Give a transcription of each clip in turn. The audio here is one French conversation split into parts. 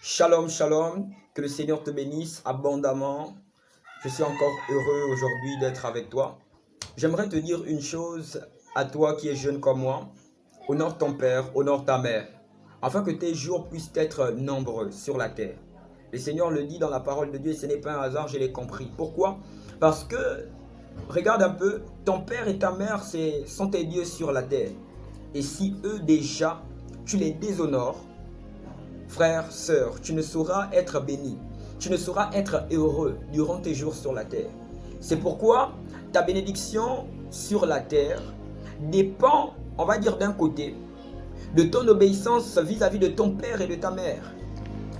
Shalom, shalom, que le Seigneur te bénisse abondamment. Je suis encore heureux aujourd'hui d'être avec toi. J'aimerais te dire une chose à toi qui es jeune comme moi. Honore ton père, honore ta mère, afin que tes jours puissent être nombreux sur la terre. Le Seigneur le dit dans la parole de Dieu et ce n'est pas un hasard, je l'ai compris. Pourquoi? Parce que, regarde un peu, ton père et ta mère sont tes dieux sur la terre. Et si eux déjà, tu les déshonores, frère, sœur, tu ne sauras être béni. Tu ne sauras être heureux durant tes jours sur la terre. C'est pourquoi ta bénédiction sur la terre dépend, on va dire d'un côté, de ton obéissance vis-à-vis de ton père et de ta mère.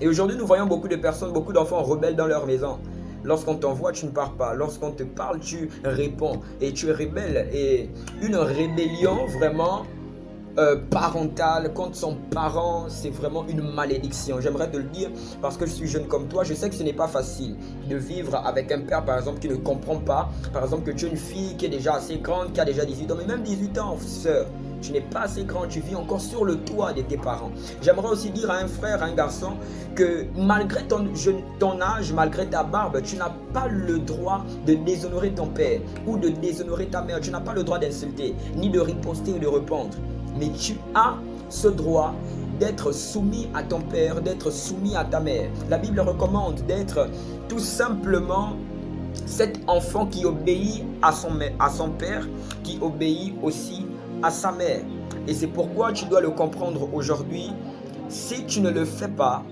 Et aujourd'hui, nous voyons beaucoup de personnes, beaucoup d'enfants rebelles dans leur maison. Lorsqu'on t'envoie, tu ne pars pas. Lorsqu'on te parle, tu réponds. Et tu es rebelle. Et une rébellion vraiment parentale contre son parent, c'est vraiment une malédiction. J'aimerais te le dire parce que je suis jeune comme toi. Je sais que ce n'est pas facile de vivre avec un père, par exemple, qui ne comprend pas. Par exemple, que tu es une fille qui est déjà assez grande, qui a déjà 18 ans, mais même 18 ans, sœur. Tu n'es pas assez grand, tu vis encore sur le toit de tes parents. J'aimerais aussi dire à un frère, à un garçon, que malgré ton âge, malgré ta barbe, tu n'as pas le droit de déshonorer ton père ou de déshonorer ta mère. Tu n'as pas le droit d'insulter, ni de riposter ou de répondre. Mais tu as ce droit d'être soumis à ton père, d'être soumis à ta mère. La Bible recommande d'être tout simplement cet enfant qui obéit à son père, qui obéit aussi à sa mère. Et c'est pourquoi tu dois le comprendre aujourd'hui. Si tu ne le fais pas,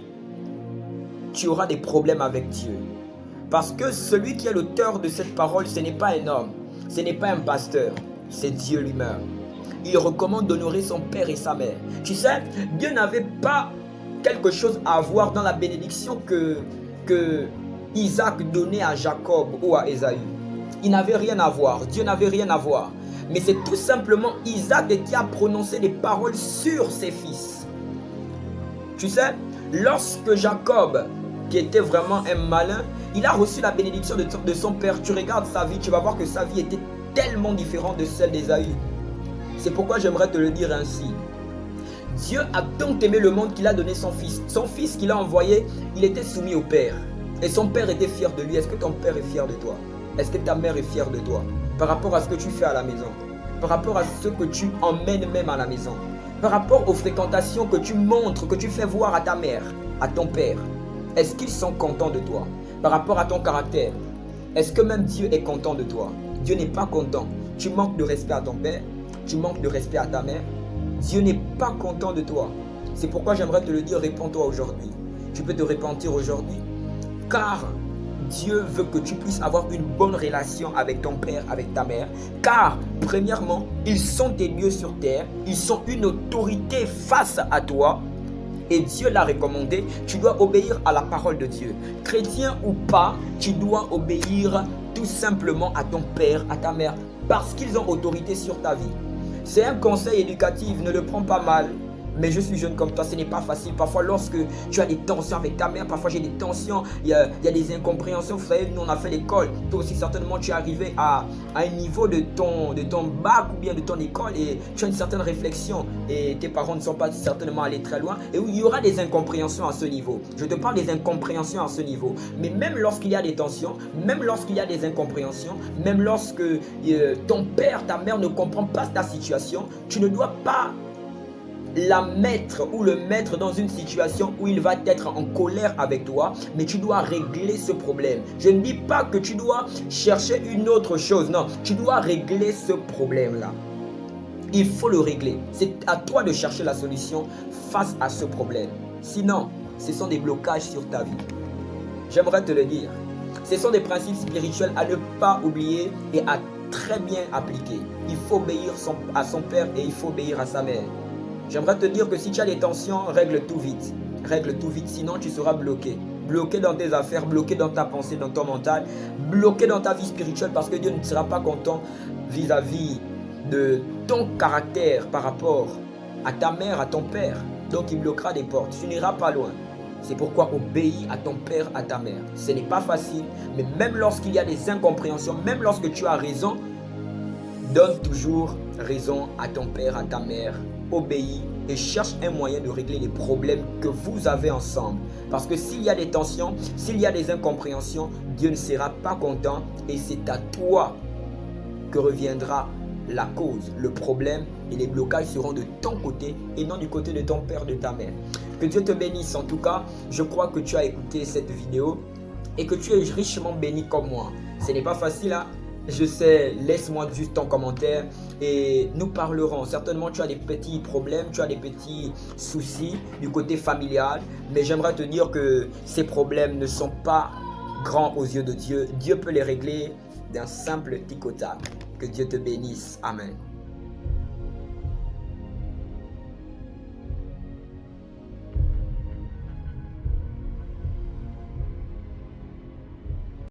tu auras des problèmes avec Dieu. Parce que celui qui est l'auteur de cette parole, ce n'est pas un homme, ce n'est pas un pasteur, c'est Dieu lui-même. Il recommande d'honorer son père et sa mère. Tu sais, Dieu n'avait pas quelque chose à voir dans la bénédiction que Isaac donnait à Jacob ou à Ésaü. Il n'avait rien à voir. Dieu n'avait rien à voir. Mais c'est tout simplement Isaac qui a prononcé des paroles sur ses fils. Tu sais, lorsque Jacob, qui était vraiment un malin, il a reçu la bénédiction de son père. Tu regardes sa vie, tu vas voir que sa vie était tellement différente de celle d'Ésaü. C'est pourquoi j'aimerais te le dire ainsi. Dieu a tant aimé le monde qu'il a donné son fils. Son fils qu'il a envoyé, il était soumis au père. Et son père était fier de lui. Est-ce que ton père est fier de toi? Est-ce que ta mère est fière de toi? Par rapport à ce que tu fais à la maison. Par rapport à ce que tu emmènes même à la maison. Par rapport aux fréquentations que tu montres, que tu fais voir à ta mère, à ton père. Est-ce qu'ils sont contents de toi? Par rapport à ton caractère. Est-ce que même Dieu est content de toi? Dieu n'est pas content. Tu manques de respect à ton père. Tu manques de respect à ta mère. Dieu n'est pas content de toi. C'est pourquoi j'aimerais te le dire, réponds-toi aujourd'hui. Tu peux te repentir aujourd'hui, car Dieu veut que tu puisses avoir une bonne relation avec ton père, avec ta mère. Car, premièrement, ils sont tes dieux sur terre. Ils sont une autorité face à toi. Et Dieu l'a recommandé, tu dois obéir à la parole de Dieu. Chrétien ou pas, tu dois obéir tout simplement à ton père, à ta mère, parce qu'ils ont autorité sur ta vie. C'est un conseil éducatif, ne le prends pas mal. Mais je suis jeune comme toi, ce n'est pas facile. Parfois, lorsque tu as des tensions avec ta mère, parfois j'ai des tensions, il y a des incompréhensions. Vous savez, nous on a fait l'école. Toi aussi, certainement, tu es arrivé à un niveau de ton bac ou bien de ton école et tu as une certaine réflexion. Et tes parents ne sont pas certainement allés très loin. Et il y aura des incompréhensions à ce niveau. Je te parle des incompréhensions à ce niveau. Mais même lorsqu'il y a des tensions, même lorsqu'il y a des incompréhensions, même lorsque ton père, ta mère ne comprend pas ta situation, tu ne dois pas la mettre ou le mettre dans une situation où il va être en colère avec toi, mais tu dois régler ce problème. Je ne dis pas que tu dois chercher une autre chose, non, tu dois régler ce problème-là. Il faut le régler. C'est à toi de chercher la solution face à ce problème. Sinon, ce sont des blocages sur ta vie. J'aimerais te le dire. Ce sont des principes spirituels à ne pas oublier et à très bien appliquer. Il faut obéir à son père et il faut obéir à sa mère. J'aimerais te dire que si tu as des tensions, règle tout vite. Règle tout vite, sinon tu seras bloqué. Bloqué dans tes affaires, bloqué dans ta pensée, dans ton mental, bloqué dans ta vie spirituelle parce que Dieu ne sera pas content vis-à-vis de ton caractère par rapport à ta mère, à ton père. Donc il bloquera des portes, tu n'iras pas loin. C'est pourquoi obéis à ton père, à ta mère. Ce n'est pas facile, mais même lorsqu'il y a des incompréhensions, même lorsque tu as raison, donne toujours raison à ton père, à ta mère obéis et cherche un moyen de régler les problèmes que vous avez ensemble. Parce que s'il y a des tensions, s'il y a des incompréhensions, Dieu ne sera pas content et c'est à toi que reviendra la cause, le problème et les blocages seront de ton côté et non du côté de ton père, de ta mère. Que Dieu te bénisse. En tout cas, je crois que tu as écouté cette vidéo et que tu es richement béni comme moi. Ce n'est pas facile, hein? Je sais, laisse-moi juste ton commentaire et nous parlerons. Certainement, tu as des petits problèmes, tu as des petits soucis du côté familial, mais j'aimerais te dire que ces problèmes ne sont pas grands aux yeux de Dieu. Dieu peut les régler d'un simple tic au tac. Que Dieu te bénisse. Amen.